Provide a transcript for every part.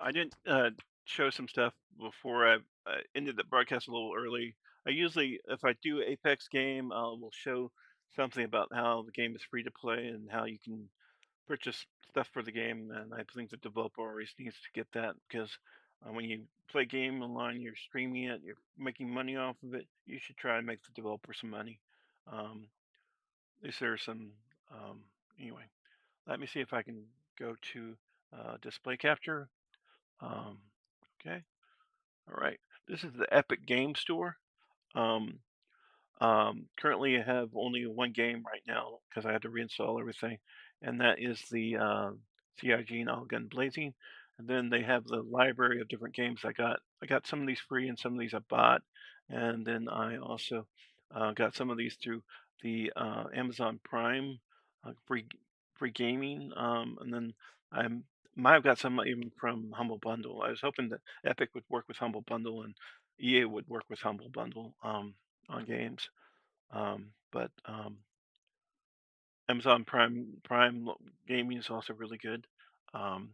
I didn't show some stuff before I ended the broadcast a little early. I usually, if I do Apex game, will show something about how the game is free to play and how you can purchase stuff for the game. And I think the developer always needs to get that because when you play game online, you're streaming it, you're making money off of it. You should try to make the developer some money. Um, is there some um, anyway? Let me see if I can go to display capture. Um, okay. All right. This is the Epic Game Store. Um, Currently, I have only one game right now because I had to reinstall everything, and that is the Cygin All Guns Blazing. And then they have the library of different games I got. I got some of these free and some of these I bought, and then I also got some of these through the Amazon Prime free gaming. And then I might have got some even from Humble Bundle. I was hoping that Epic would work with Humble Bundle and EA would work with Humble Bundle on games. But Amazon Prime Gaming is also really good. Um,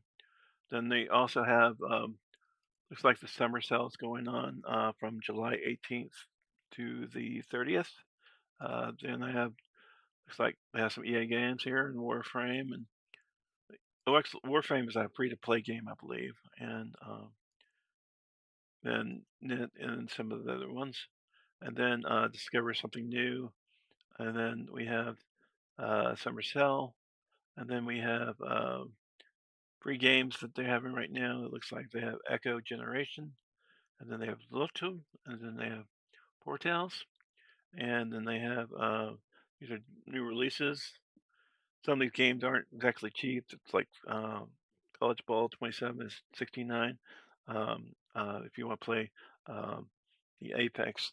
then they also have looks like the summer sale is going on from July 18th to the 30th. Then I have looks like they have some EA games here and Warframe and Warframe is a free to play game I believe, and then some of the other ones, and then discover something new, and then we have summer sale. And then we have free games that they're having right now. It looks like they have Echo Generation, and then they have Luftum, and then they have Portals, and then they have these are new releases. Some of these games aren't exactly cheap. It's like College Ball 27 is 69. If you want to play um, the Apex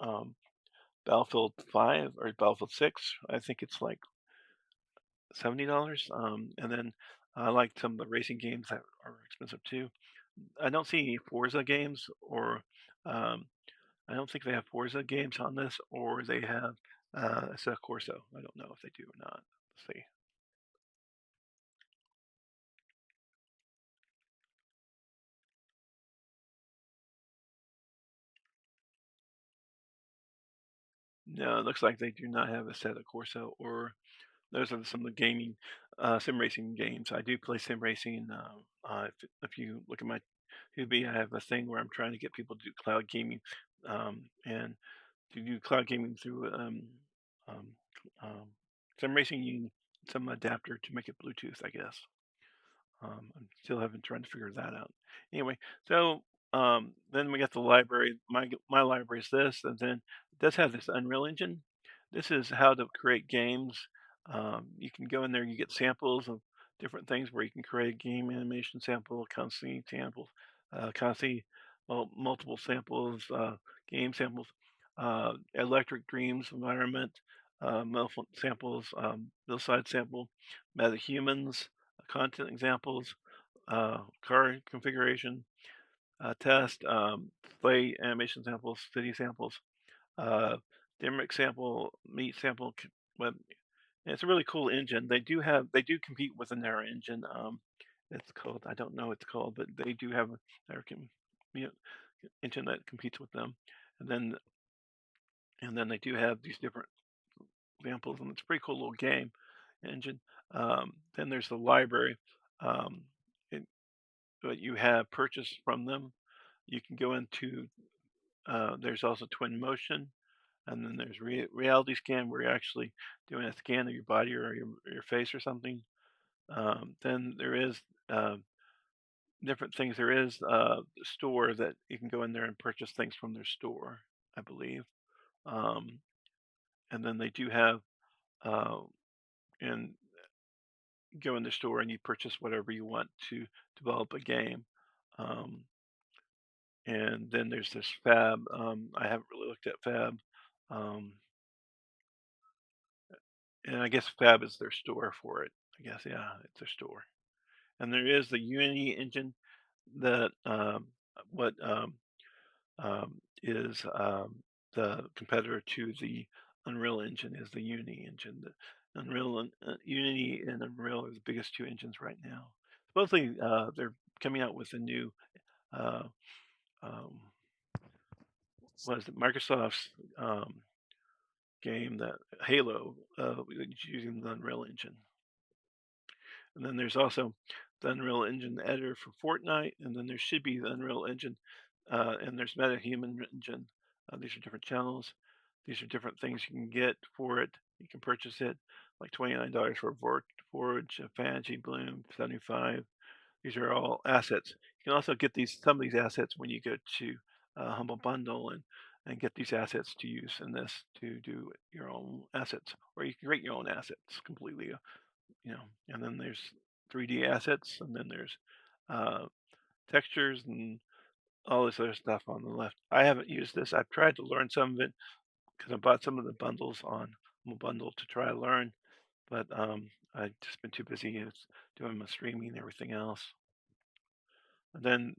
um, Battlefield 5 or Battlefield 6, I think it's like $70. And then I like some of the racing games that are expensive too. I don't see any Forza games, or um, I don't think they have Forza games on this, or they have Assetto Corso. I don't know if they do or not. Let's see. No, it looks like they do not have Assetto Corso, or those are some of the gaming sim racing games. I do play sim racing. If you look at my Tubi, I have a thing where I'm trying to get people to do cloud gaming, and to do cloud gaming through um, um, sim racing, you need some adapter to make it Bluetooth, I guess. I'm still having trying to figure that out. Anyway, so then we got the library. My library is this, and then it does have this Unreal Engine. This is how to create games. You can go in there, you get samples of different things where you can create a game animation sample, cutscene samples, cutscene, well, multiple samples, game samples, Electric Dreams environment, samples, Hillside sample, MetaHumans, content examples, car configuration, test, play animation samples, city samples, uh, Dimrick sample, meat sample, web. And it's a really cool engine. They do compete with a narrow engine. It's called I don't know what it's called, but they do have a narrow you know, engine that competes with them. And then they do have these different examples, and it's a pretty cool little game engine. Then there's the library. Um, it, what you have purchased from them. You can go into, there's also Twin Motion, and then there's Reality Scan, where you're actually doing a scan of your body or your face or something. Then there is uh, different things. There is a store that you can go in there and purchase things from their store, I believe. Um, and then they do have, uh, and go in the store and you purchase whatever you want to develop a game. Um, And then there's this Fab. I haven't really looked at Fab. Um, and I guess Fab is their store for it. I guess, yeah, it's their store. And there is the Unity engine that what is the competitor to the Unreal engine is the Unity engine. Unity and Unreal are the biggest two engines right now. Supposedly, they're coming out with a new uh, um, what is it, Microsoft's game, that Halo, using the Unreal Engine. And then there's also the Unreal Engine editor for Fortnite, and then there should be the Unreal Engine, and there's MetaHuman Engine. These are different channels. These are different things you can get for it. You can purchase it, like $29 for Forge, Fantasy Bloom, 75. These are all assets. You can also get some of these assets when you go to Humble Bundle and get these assets to use in this to do your own assets, or you can create your own assets completely, and then there's 3D assets, and then there's uh, textures and all this other stuff on the left. I haven't used this. I've tried to learn some of it because I bought some of the bundles on Humble Bundle to try to learn, but I've just been too busy doing my streaming and everything else. And then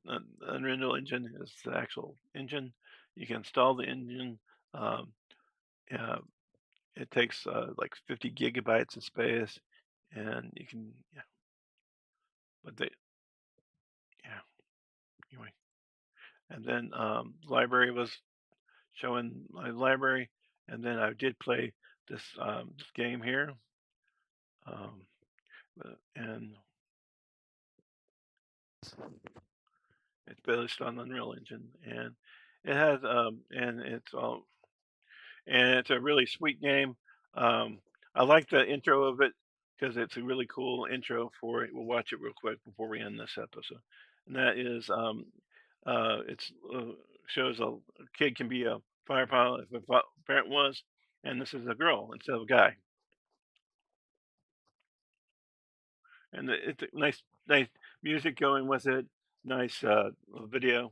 Unreal Engine is the actual engine. You can install the engine. Um, uh, it takes like 50 gigabytes of space, and you can, yeah. But yeah, anyway. And then library was showing my library, and then I did play this game here, um, and it's based on Unreal Engine, and it has and it's a really sweet game. I like the intro of it because it's a really cool intro for it. We'll watch it real quick before we end this episode, and that is it's shows a kid can be a fire pilot if a parent was, and this is a girl instead of a guy, and it's a nice music going with it, nice video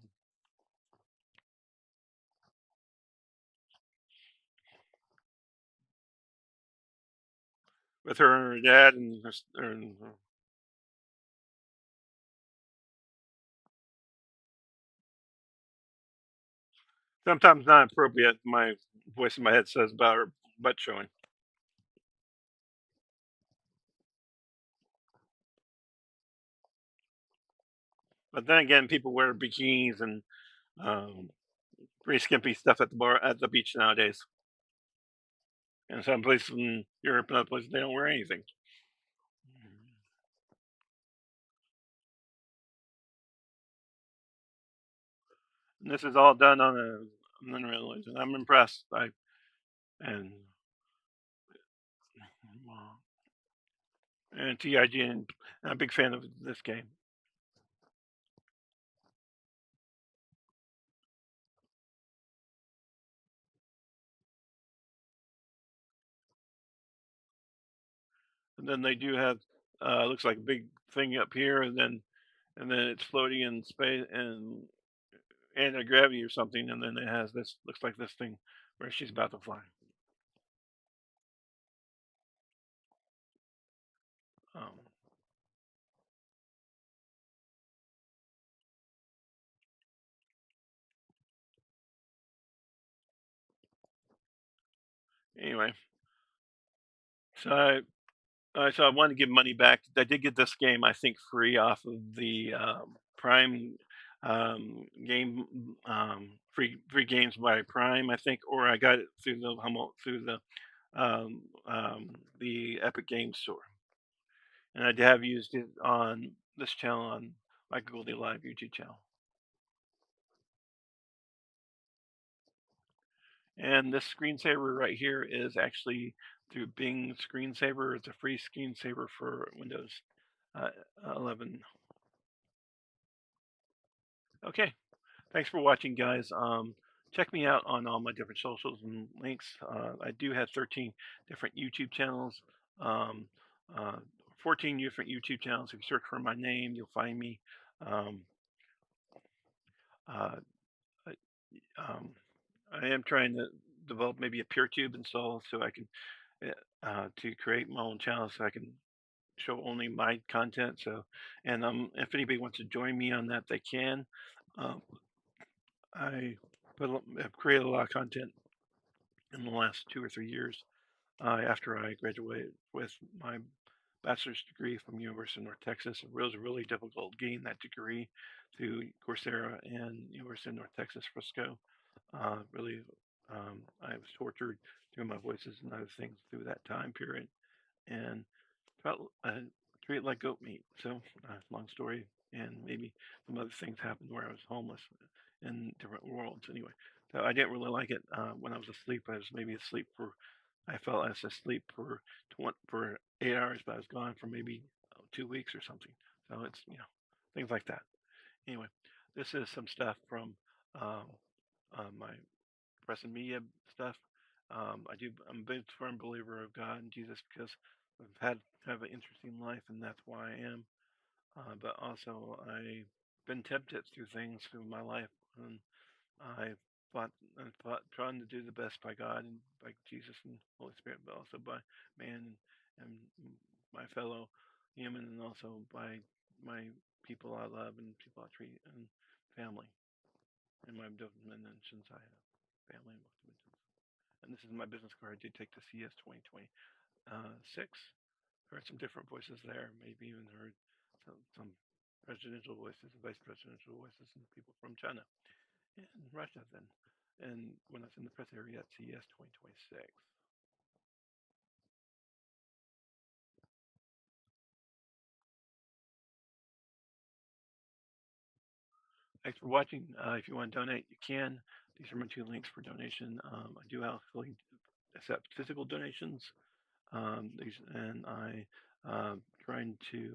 with her and her dad and sometimes not appropriate. My voice in my head says about her butt showing. But then again, people wear bikinis and um, pretty skimpy stuff at the beach nowadays. And some places in Europe and other places they don't wear anything. And this is all done on an Unreal Engine. I'm impressed. And and TIG, and I'm a big fan of this game. And then they do have looks like a big thing up here, and then it's floating in space and anti-gravity or something, and then it has this looks like this thing where she's about to fly. Um, anyway, so so I wanted to give money back. I did get this game, I think, free off of the Prime game, free games by Prime, I think, or I got it through the Epic Games Store, and I have used it on this channel on MichaelGuldeLive YouTube channel. And this screensaver right here is actually through Bing Screensaver. It's a free screensaver for Windows uh, 11. Okay, thanks for watching, guys. Check me out on all my different socials and links. I do have 13 different YouTube channels, um, uh, 14 different YouTube channels. If you search for my name, you'll find me. Um, uh, um, I am trying to develop maybe a PeerTube install so I can to create my own channel so I can show only my content. So, and if anybody wants to join me on that, they can. Um, I have created a lot of content in the last 2 or 3 years after I graduated with my bachelor's degree from University of North Texas. It was really difficult getting that degree through Coursera and University of North Texas, Frisco. Really, I was tortured doing my voices and other things through that time period, and felt treated like goat meat. So, long story, and maybe some other things happened where I was homeless in different worlds. Anyway, so I didn't really like it when I was asleep. I was maybe asleep for, I felt I was asleep for 8 hours, but I was gone for maybe 2 weeks or something. So it's things like that. Anyway, this is some stuff from um, my press and media stuff. I'm a big firm believer of God and Jesus because I've had kind of an interesting life, and that's why I am. But also, I've been tempted through things through my life, and I I fought trying to do the best by God and by Jesus and Holy Spirit, but also by man and my fellow human, and also by my people I love and people I treat and family and my dimensions I have family and most dimensions. And this is my business card. I did take the CS 2026. Heard some different voices there. Maybe even heard some presidential voices, vice presidential voices, and people from China and Russia then. And when I was in the press area at CES 2026. Thanks for watching. If you want to donate, you can. These are my two links for donation. I do actually accept physical donations. And I trying to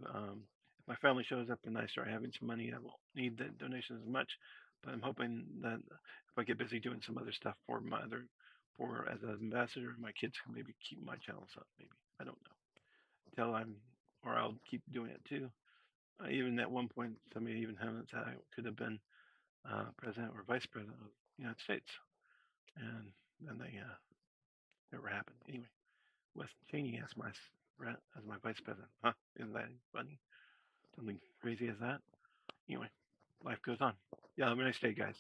if my family shows up and I start having some money, I won't need the donations as much. But I'm hoping that if I get busy doing some other stuff for as an ambassador, my kids can maybe keep my channels up. Maybe I don't know until or I'll keep doing it too. Even at one point, somebody even hinted that I could have been president or vice president of the United States, and then they never happened. Anyway, with Cheney as my vice president. Huh? Isn't that funny? Something crazy as that. Anyway, life goes on. Yeah, have a nice day, guys.